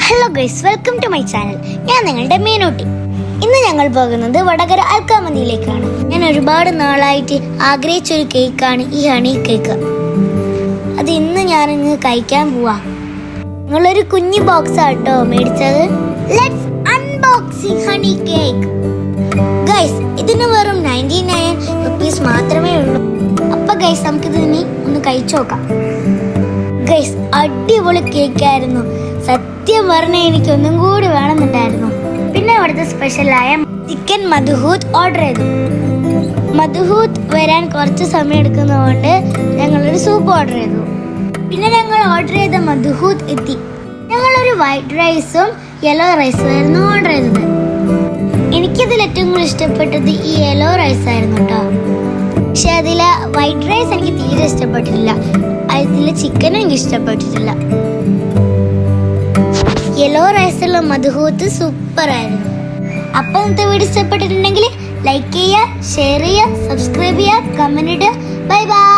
Hello guys, welcome to my channel. ഞാൻ നിങ്ങളുടെ മീനൂട്ടി. ഇന്ന് ഞങ്ങൾ പോകുന്നത് വടകര അൽക്കാമന്തിയിലേക്കാണ്. ഞാൻ ഒരുപാട് നാളായിട്ട് ആഗ്രഹിച്ചൊരു കേക്കാണ് ഈ ഹണി കേക്ക്. അത് ഇന്ന് ഞാനിങ്ങ് കഴിക്കാൻ പോവാ. നിങ്ങളൊരു കുഞ്ഞു ബോക്സ് ആട്ടോ മേടിച്ചത്. Let's unboxing honey cake. Guys, ഇതിന് വെറും 99 റുപ്പീസ് മാത്രമേ ഉള്ളൂ. അപ്പൊ ഗൈസ്, നമുക്കിത് ഇനി ഒന്ന് കഴിച്ചു നോക്കാം. ഗൈസ്, അടിപൊളി കേക്കായിരുന്നു. സത്യം പറഞ്ഞാൽ എനിക്ക് ഒന്നും കൂടി വേണമെന്നുണ്ടായിരുന്നു. പിന്നെ അവിടുത്തെ സ്പെഷ്യലായ ചിക്കൻ മധുഹൂത്ത് ഓർഡർ ചെയ്തു. മധുഹൂത്ത് വരാൻ കുറച്ച് സമയം എടുക്കുന്നതുകൊണ്ട് ഞങ്ങളൊരു സൂപ്പ് ഓർഡർ ചെയ്തു. പിന്നെ ഞങ്ങൾ ഓർഡർ ചെയ്ത മധുഹൂത്ത് എത്തി. ഞങ്ങളൊരു വൈറ്റ് റൈസും യെല്ലോ റൈസും ആയിരുന്നു ഓർഡർ ചെയ്തത്. എനിക്കതിൽ ഏറ്റവും കൂടുതൽ ഇഷ്ടപ്പെട്ടത് ഈ യെല്ലോ റൈസ് ആയിരുന്നു കേട്ടോ. പക്ഷെ അതിലെ വൈറ്റ് റൈസ് എനിക്ക് തീരെ ഇഷ്ടപ്പെട്ടിട്ടില്ല. അതിലെ ചിക്കനും എനിക്ക് ഇഷ്ടപ്പെട്ടിട്ടില്ല. യെല്ലോ റൈസുള്ള മധുഹൂത്ത് സൂപ്പർ ആയിരുന്നു. അപ്പം ഇന്നത്തെ വീഡിയോ ഇഷ്ടപ്പെട്ടിട്ടുണ്ടെങ്കിൽ ലൈക്ക് ചെയ്യുക, ഷെയർ ചെയ്യുക, സബ്സ്ക്രൈബ് ചെയ്യുക, കമന്റ് ഇടുക. Bye bye.